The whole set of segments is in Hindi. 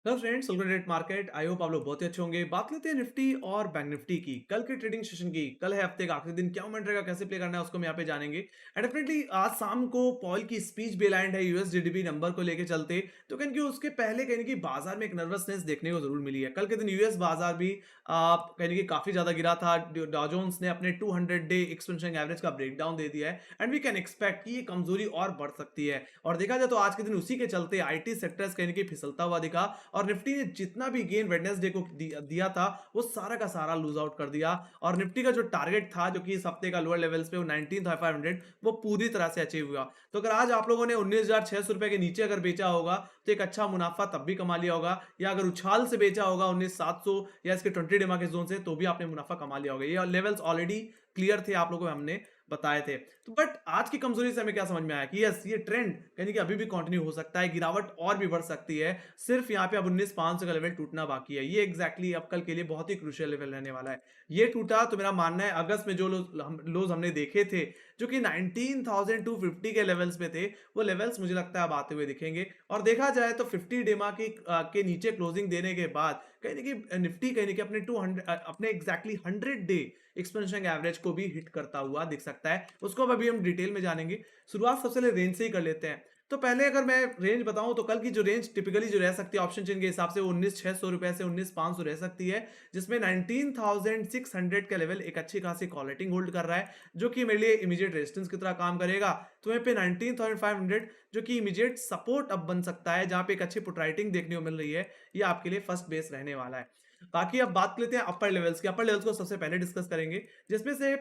Hello friends, welcome to Net Market. I hope आप लोग बहुत ही अच्छे होंगे। बात करते हैं निफ्टी और बैंक निफ्टी की, कल के ट्रेडिंग सेशन की। कल है हफ्ते का आखिरी दिन, क्या मूवमेंट रहेगा, कैसे प्ले करना है, उसको हम यहाँ पे जानेंगे। एंड डेफिनेटली आज शाम को पॉल की स्पीच भी लैंड है यूएस जीडीपी नंबर को लेके चलते, तो कहीं कि उसके पहले कहीं कि बाजार में एक नर्वसनेस देखने को जरूर मिली है। कल के दिन यूएस बाजार भी कहीं कि काफी ज्यादा गिरा था। डॉ जोन्स ने अपने 200 डे एक्सपेंशन एवरेज का ब्रेकडाउन दे दिया है एंड वी कैन एक्सपेक्ट कि ये कमजोरी और बढ़ सकती है। और देखा जाए तो आज के दिन उसी के चलते आईटी सेक्टर्स कहीं कि फिसलता हुआ दिखा और निफ्टी ने जितना भी गेन वेडनेसडे को दिया था वो सारा का सारा लूज आउट कर दिया। और निफ्टी का जो टारगेट था, जो कि इस हफ्ते का लोअर लेवल्स पे वो 19,500, वो पूरी तरह से अचीव हुआ। तो अगर आज आप लोगों ने 19,600 रुपए के नीचे अगर बेचा होगा तो एक अच्छा मुनाफा तब भी कमा लिया होगा, या अगर उछाल से बेचा होगा 19,700 या इसके 20 डेमा के जोन से, तो भी आपने मुनाफा कमा लिया होगा। ये लेवल्स ऑलरेडी क्लियर थे, आप लोगों को हमने बताए थे। तो बट आज की कमजोरी से हमें क्या समझ में आया कि यस, ये ट्रेंड यानी कि अभी भी कंटिन्यू हो सकता है, गिरावट और भी बढ़ सकती है। सिर्फ यहाँ पे अब 19,500 का लेवल टूटना बाकी है। ये एग्जैक्टली अब कल के लिए बहुत ही क्रूशियल लेवल रहने वाला है। ये टूटा तो मेरा मानना है अगस्त में जो लोज हमने देखे थे, जो कि 19,250 के लेवल्स पे थे, वो लेवल्स मुझे लगता है अब आते हुए दिखेंगे। और देखा जाए तो 50 डेमा के नीचे क्लोजिंग देने के बाद कहीं ना कहीं निफ्टी कहीं ना कहीं अपने 200 अपने एग्जैक्टली 100 डे एक्सपेंशन एवरेज को भी हिट करता हुआ दिख सकता है। उसको अब अभी हम डिटेल में जानेंगे। शुरुआत सबसे पहले रेंज से ही कर लेते हैं। तो पहले अगर मैं रेंज बताऊं तो कल की जो रेंज टिपिकली जो रह सकती है ऑप्शन चेन के हिसाब से, वो 19,600 रुपए से 19,500 रह सकती है, जिसमें 19,600 का लेवल एक अच्छी खासी कॉलेटिंग होल्ड कर रहा है, जो कि मेरे लिए इमीडिएट रेजिस्टेंस की तरह काम करेगा। तो वहीं पे 19,500 जो कि इमीडिएट सपोर्ट अब बन सकता है, जहां पे एक अच्छी पुट राइटिंग देखने को मिल रही है। ये आपके लिए फर्स्ट बेस रहने वाला है। बाकी अब बात लेते हैं अपर लेवल्स की। अपर लेवल्स को सबसे पहले डिस्कस करेंगे, जिसमें से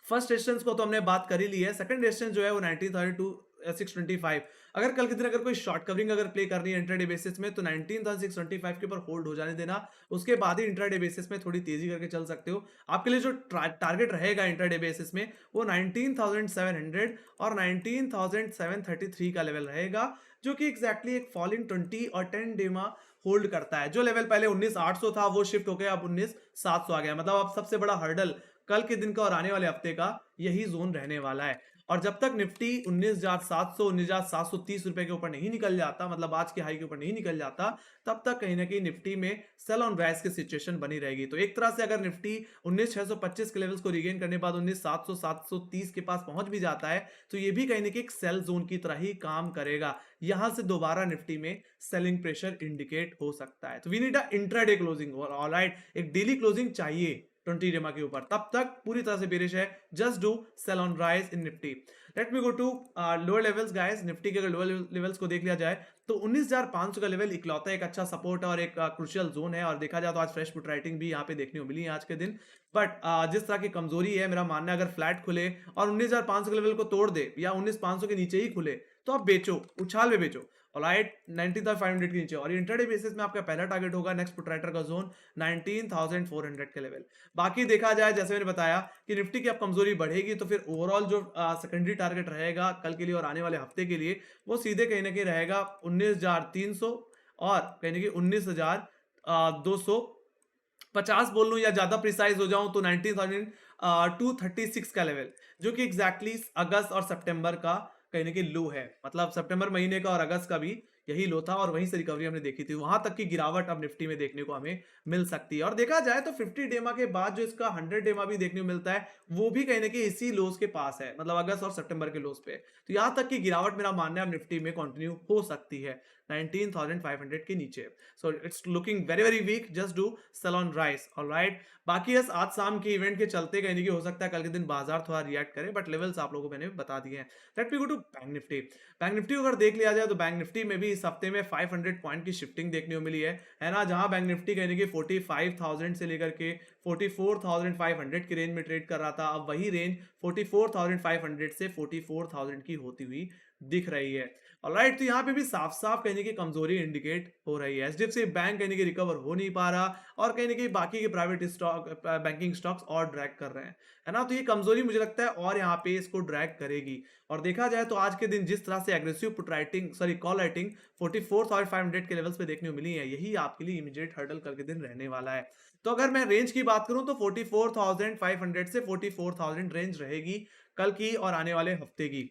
फर्स्ट रेजिस्टेंस को तो हमने बात कर ही ली है। सेकंड रेजिस्टेंस जो है वो 19,2 625। अगर कल के दिन अगर कोई शॉर्ट कवरिंग अगर प्ले करनी है इंट्राडे बेसिस में, तो 19,625 के ऊपर होल्ड हो जाने देना। उसके बाद ही इंट्राडे बेसिस में थोड़ी तेजी करके चल सकते हो। आपके लिए जो टारगेट रहेगा इंट्राडे बेसिस में, वो 19,700 और 19,733 का लेवल रहेगा, जो कि एग्जैक्टली एक फॉलिंग 20 और 10 डेमा होल्ड करता है। जो लेवल पहले 19,800 था वो शिफ्ट हो गया, अब 19,700 आ गया। मतलब अब सबसे बड़ा हर्डल कल के दिन का और आने वाले हफ्ते का यही जोन रहने वाला है। और जब तक निफ्टी 19,700 19,730 रुपए के ऊपर नहीं निकल जाता, मतलब आज के हाई के ऊपर नहीं निकल जाता, तब तक कहीं ना कहीं निफ्टी में सेल ऑन राइज की सिचुएशन बनी रहेगी। तो एक तरह से अगर निफ्टी 19,625 के लेवल्स को रिगेन करने के बाद 19,700 730 के पास पहुंच भी जाता है, तो ये भी कहीं ना कहीं एक सेल जोन की तरह ही काम करेगा। यहां से दोबारा निफ्टी में सेलिंग प्रेशर इंडिकेट हो सकता है। तो we need a intraday closing, alright, एक डेली क्लोजिंग चाहिए 20 डेमा के ऊपर, तब तक पूरी तरह से बेरिश है। Just do sell on rise in Nifty. Let me go to lower levels guys. Nifty के अगर लोअर लेवल्स को देख लिया जाए, तो 19,500 का लेवल इकलौता एक अच्छा सपोर्ट और एक क्रुशियल जोन है। और देखा जाए तो आज फ्रेश पुट राइटिंग भी यहाँ पे देखने को मिली है आज के दिन। बट जिस तरह की कमजोरी है, मेरा मानना है अगर फ्लैट खुले और 19,500 के लेवल को तोड़ दे, या 19,500 के नीचे ही खुले, तो आप बेचो, उछाल में बेचो। ऑलराइट, 19,500 के नीचे। और इंट्राडे बेसिस में आपका पहला टारगेट होगा नेक्स्ट पुट राइटर का जोन 19,400 के लेवल। बाकी देखा जाए, जैसे मैंने बताया कि निफ्टी की अब कमजोरी बढ़ेगी, तो फिर ओवरऑल जो सेकेंडरी टारगेट रहेगा कल के लिए और आने वाले हफ्ते के लिए, वो सीधे कहीं ना कहीं रहेगा 19,300 और कहीं ना कहीं 19,250 बोल लूं, या ज्यादा प्रिसाइज हो जाऊं तो 19,236 का लेवल, जो कि एग्जैक्टली अगस्त और सितंबर का कहीं ना कहीं लो है। मतलब सितंबर महीने का और अगस्त का भी यही लो था, और वहीं से रिकवरी हमने देखी थी। वहां तक की गिरावट अब निफ्टी में देखने को हमें मिल सकती है। और देखा जाए तो 50 डेमा के बाद जो इसका 100 डेमा भी देखने को मिलता है, वो भी कहीं ना कहीं इसी लोस के पास है, मतलब अगस्त और सितंबर के लोस पे। तो यहां तक की गिरावट मेरा मानना है अब निफ्टी में कंटिन्यू हो सकती है 19,500 के नीचे। So it's looking very very weak, just do sell on rise, alright. बाकी यस, आज शाम के इवेंट के चलते कहीं ना कहीं हो सकता है कल के दिन बाजार थोड़ा रिएक्ट करे, बट लेवल्स आप लोगों को मैंने बता दिए हैं। Let me go to bank Nifty. Bank Nifty को अगर देख लिया जाए, तो बैंक निफ्टी में भी इस हफ्ते में 500 पॉइंट की शिफ्टिंग देखने को मिली है ना। जहां बैंक निफ्टी कहने की 45,000 से लेकर के 44,500 की रेंज में ट्रेड कर रहा था, अब वही रेंज 44,500 से 44,000 की होती हुई दिख रही है। ऑलराइट, तो यहाँ पे भी साफ साफ कहने की कमजोरी इंडिकेट हो रही है। एचडीएफसी बैंक कहने की रिकवर हो नहीं पा रहा, और कहीं ना कहीं बाकी के प्राइवेट स्टॉक बैंकिंग स्टॉक्स और ड्रैग कर रहे हैं, है ना। तो ये कमजोरी मुझे लगता है और यहाँ पे इसको ड्रैग करेगी। और देखा जाए तो आज के दिन जिस तरह से aggressive put writing, sorry call writing 44,500 के लेवल्स पे देखने को मिली है, यही आपके लिए इमीडिएट हर्डल कल के दिन रहने वाला है। तो अगर मैं रेंज की बात करूं, तो 44,500 से 44,000 रेंज रहेगी कल की और आने वाले हफ्ते की।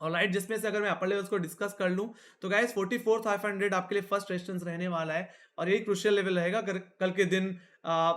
ऑलराइट, जिसमें से अगर मैं अपर लेवल्स को डिस्कस कर लूं तो गाइस 44,500 आपके लिए फर्स्ट रेजिस्टेंस रहने वाला है और यही क्रूशियल लेवल रहेगा अगर कल के दिन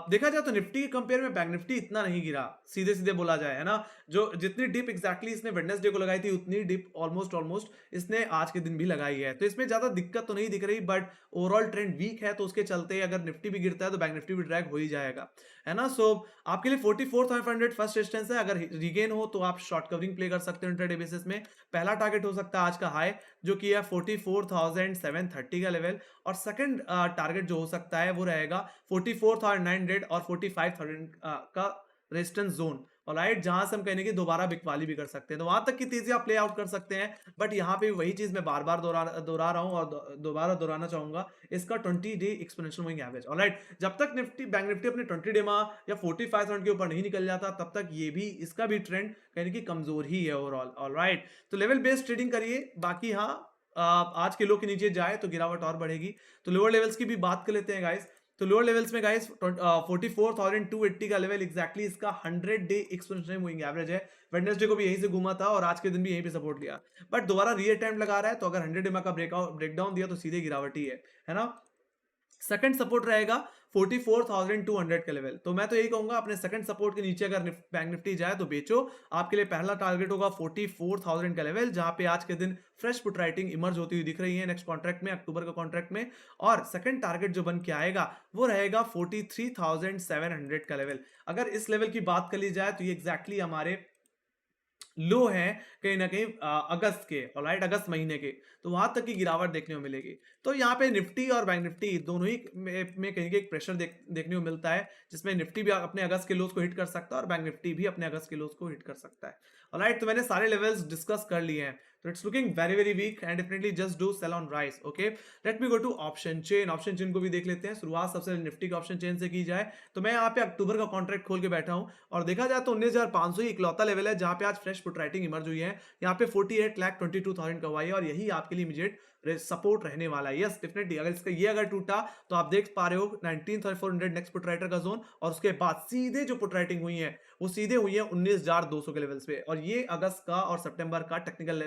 देखा जाए तो निफ्टी के कंपेयर में बैंक निफ्टी इतना नहीं गिरा, सीधे सीधे बोला जाए, है ना। जो जितनी डिप एग्जैक्टली इसने वेडनेसडे को लगाई थी उतनी डिप ऑलमोस्ट ऑलमोस्ट इसने आज के दिन भी लगाई है, तो इसमें ज्यादा दिक्कत तो नहीं दिख रही, बट ओवरऑल ट्रेंड वीक है तो उसके चलते अगर निफ्टी भी गिरता है तो बैंक निफ्टी भी ड्रैग हो ही जाएगा, है ना। सो आपके लिए 44,500 फर्स्ट रेजिस्टेंस है, अगर रिगेन हो तो आप शॉर्ट कवरिंग प्ले कर सकते हो इंट्राडे बेसिस में। पहला टारगेट हो सकता है आज का हाई जो कि है 44,730 का लेवल, और सेकंड टारगेट जो हो सकता है वो रहेगा 44,900 और 45,000 का रेजिस्टेंस जोन, ऑलराइट, जहां से हम कहने की दोबारा बिकवाली भी कर सकते हैं, तो वहां तक की तेजी आप प्ले आउट कर सकते हैं। बट यहाँ पे वही चीज मैं बार बार दोहरा रहा हूँ और दोबारा दोहराना चाहूंगा, इसका 20 day exponential moving average, alright, जब तक निफ्टी बैंक निफ्टी अपने 20 डे में या 45,000 के ऊपर नहीं निकल जाता तब तक ये भी इसका भी ट्रेंड कहने की कमजोर ही है ओवरऑल, ऑलराइट। तो लेवल बेस्ड ट्रेडिंग करिए, बाकी हाँ आज के लो के नीचे जाए तो गिरावट और बढ़ेगी। तो लोअर लेवल्स की भी बात कर लेते हैं गाइस। तो लोअर लेवल्स में गाइस 44,280 का लेवल एग्जैक्टली इसका 100 डे एक्सपोनेंशियल मूविंग एवरेज है। वेडनेसडे को भी यहीं से घूमा था और आज के दिन भी यहीं पे सपोर्ट लिया, बट दोबारा री अटेम्प्ट लगा रहा है, तो अगर 100 डे का ब्रेकडाउन दिया तो सीधे गिरावट ही है ना। सेकंड सपोर्ट रहेगा 44,200 का लेवल, तो मैं तो यही कहूंगा अपने सेकंड सपोर्ट के नीचे अगर बैंक निफ्टी जाए तो बेचो। आपके लिए पहला टारगेट होगा 44,000 का लेवल, जहां पे आज के दिन फ्रेश पुट राइटिंग इमर्ज होती हुई दिख रही है नेक्स्ट कॉन्ट्रैक्ट में, अक्टूबर का कॉन्ट्रैक्ट में। और सेकंड टारगेट जो बन के आएगा वो रहेगा 43,700 का लेवल। अगर इस लेवल की बात कर ली जाए तो ये एग्जैक्टली हमारे लो है कहीं ना कहीं अगस्त के, ऑलराइट, अगस्त महीने के, तो वहां तक की गिरावट देखने को मिलेगी। तो यहाँ पे निफ्टी और बैंक निफ्टी दोनों ही में कहीं एक प्रेशर देखने को मिलता है, जिसमें निफ्टी भी अपने अगस्त के लोज को हिट कर सकता है और बैंक निफ्टी भी अपने अगस्त के लोज को हिट कर सकता है, ऑलराइट। तो मैंने सारे लेवल्स डिस्कस कर लिए हैं, तो it's looking very very weak and definitely just do sell on rise, okay. Let me go to option chain, option chain को भी देख लेते हैं। शुरुआत सबसे निफ्टी के ऑप्शन चेन से की जाए तो मैं यहाँ पे अक्टूबर का कॉन्ट्रैक्ट खोल के बैठा हूँ और देखा जाए तो 19,500 ही इकलौता लेवल है जहां पे आज फ्रेश पुट राइटिंग इमर्ज हुई है। यहाँ पे 48,22,000 का हुआ है और यही आपके लिए इमीडिएट सपोर्ट रहने वाला है। यस डेफिनेटली अगर इसका ये अगर टूटा तो आप देख पा रहे हो 19,400 नेक्स्ट पुट राइटर का जोन, और उसके बाद सीधे जो पुट राइटिंग हुई है वो सीधे हुई है 19,200 के लेवल्स पे, और ये अगस्त का और सितंबर का टेक्निकल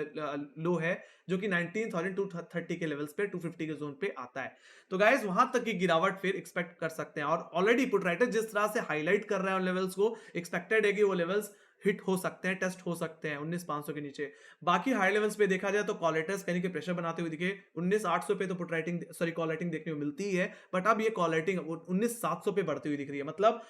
लो है जो कि 19,230 के लेवल्स पे 250 के जोन पे आता है। तो गाइस वहां तक की गिरावट फिर एक्सपेक्ट कर सकते हैं, और ऑलरेडी पुट राइटर जिस तरह से हाईलाइट कर रहे हैं लेवल्स को, एक्सपेक्टेड है कि वो लेवल्स हिट हो सकते हैं, टेस्ट हो सकते हैं 19,500 के नीचे। बाकी हाई लेवल्स पे देखा जाए तो कॉलेटर्स कहीं के प्रेशर बनाते हुए दिखे 19,800 पे, तो put writing sorry call writing देखने को मिलती ही है, बट अब ये कॉल राइटिंग 19,700 पे बढ़ती हुई दिख रही है। मतलब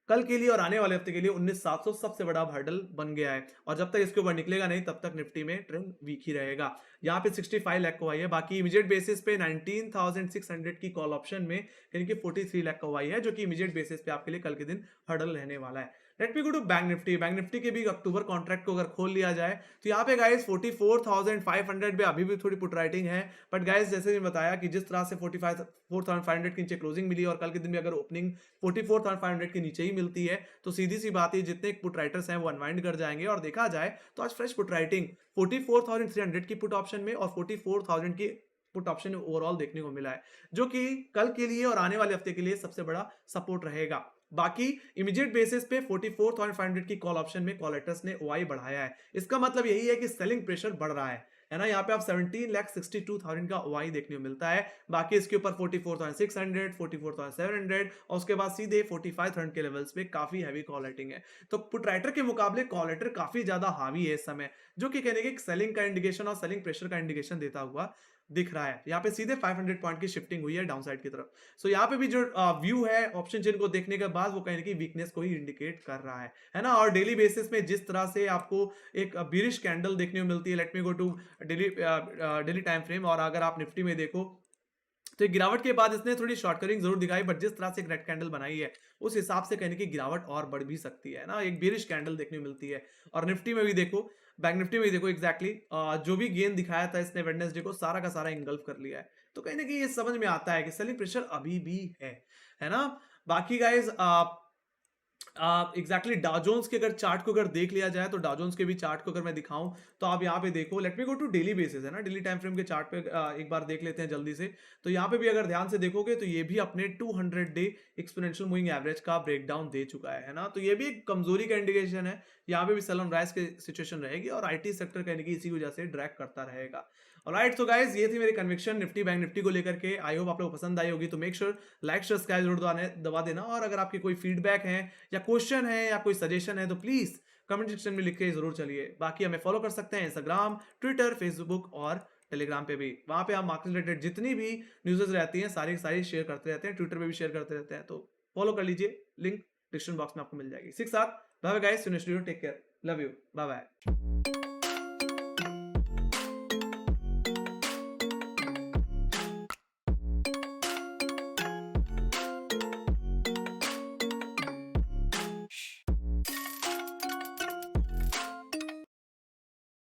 कल के लिए और आने वाले हफ्ते के लिए 19,700 सबसे बड़ा हर्डल बन गया है, और जब तक इसके ऊपर निकलेगा नहीं तब तक निफ्टी में ट्रेंड वीक ही रहेगा। यहाँ पे 65 लाख को आई है, बाकी इमीडिएट बेसिस पे 19,600 की कॉल ऑप्शन में यानी कि 43 लाख का हुआ है, जो कि इमीडिएट बेसिस पे आपके लिए कल के दिन हर्डल रहने वाला है। Let me go to bank Nifty. Bank Nifty के भी अक्टूबर कॉन्ट्रैक्ट को अगर खोल लिया जाए तो यहाँ पे गाइस 44,500 पे अभी भी थोड़ी पुट राइटिंग है, बट गाइस जैसे मैंने बताया कि जिस तरह से 44,500 के नीचे क्लोजिंग मिली और कल के दिन भी अगर ओपनिंग 44,500 के नीचे ही मिलती है तो सीधी सी बात है जितने पुट राइटर्स हैं वो अनवाइंड कर जाएंगे, और देखा जाए तो आज फ्रेश पुट राइटिंग 44,300 की पुट ऑप्शन में और 44,000 की पुट ऑप्शन ओवरऑल देखने को मिला है, जो कि कल के लिए और आने वाले हफ्ते के लिए सबसे बड़ा सपोर्ट रहेगा। बाकी इमीडिएट बेसिस पे 44,500 की कॉल ऑप्शन में कॉलेटर्स ने ओआई बढ़ाया है, इसका मतलब यही है कि सेलिंग प्रेशर बढ़ रहा है ना। यहाँ पे आप 17,62,000 का ओआई देखने को मिलता है, बाकी इसके ऊपर 44,600, 44,700 और उसके बाद सीधे 45,000 के लेवल्स पे काफी हैवी कॉल राइटिंग है। तो पुट राइटर के मुकाबले कॉल राइटर काफी ज्यादा हावी है इस समय, जो कि कहने के सेलिंग का इंडिकेशन और सेलिंग प्रेशर का इंडिकेशन देता हुआ दिख रहा है। यहाँ पे सीधे 500 पॉइंट की शिफ्टिंग हुई है डाउनसाइड की तरफ। सो यहाँ पे भी जो व्यू है ऑप्शन चेन को देखने के बाद वो कहने की वीकनेस को ही इंडिकेट कर रहा है ना। और डेली बेसिस में जिस तरह से आपको एक बिरिश कैंडल देखने को मिलती है, let me go to daily time frame, और अगर आप निफ्टी में देखो तो गिरावट के बाद इसने थोड़ी शॉर्ट कवरिंग जरूर दिखाई, बट जिस तरह से एक रेड कैंडल बनाई है उस हिसाब से कहने की गिरावट और बढ़ भी सकती है ना, एक बेरिश कैंडल देखने को मिलती है। और निफ्टी में भी देखो, बैंक निफ्टी में भी देखो एग्जैक्टली जो भी गेन दिखाया था इसने वेडनेसडे को सारा का सारा इंगल्फ कर लिया है, तो कहीं ना कहीं ये समझ में आता है कि सेलिंग प्रेशर अभी भी है ना। बाकी गाइज एग्जैक्टली डाउजोन्स के अगर चार्ट को अगर देख लिया जाए तो डाउजोन्स के भी चार्ट को अगर मैं दिखाऊं तो आप यहाँ पे देखो, let me go to daily basis, है ना, डेली टाइम फ्रेम के चार्ट पे एक बार देख लेते हैं जल्दी से। तो यहाँ पे भी अगर ध्यान से देखोगे तो ये भी अपने 200 डे एक्सपोनेंशियल मूविंग एवरेज का ब्रेकडाउन दे चुका है ना, तो ये भी एक कमजोरी का इंडिकेशन है यहाँ पे भी सेल ऑन राइज की सिचुएशन रहेगी और आईटी सेक्टर कहीं इसी की वजह से ड्रैग करता रहेगा। ऑलराइट, तो गाइस ये थी मेरी कन्विक्शन निफ्टी बैंक निफ्टी को लेकर के। आई होप आप लोगों को पसंद आई होगी, तो make sure like share subscribe जरूर दबा देना। और अगर आपके कोई फीडबैक है या क्वेश्चन है या कोई सजेशन है तो प्लीज कमेंट सेक्शन में लिख के जरूर चलिए। बाकी हमें फॉलो कर सकते हैं इंस्टाग्राम, ट्विटर, फेसबुक और टेलीग्राम पे भी। वहां पे हम मार्केट रिलेटेड जितनी भी न्यूज़ेस रहती हैं सारी सारी शेयर करते रहते हैं, ट्विटर पे भी शेयर करते रहते हैं, तो फॉलो कर लीजिए। लिंक डिस्क्रिप्शन बॉक्स में आपको मिल जाएगी। 6 7 bye bye guys, take care, love you, bye bye.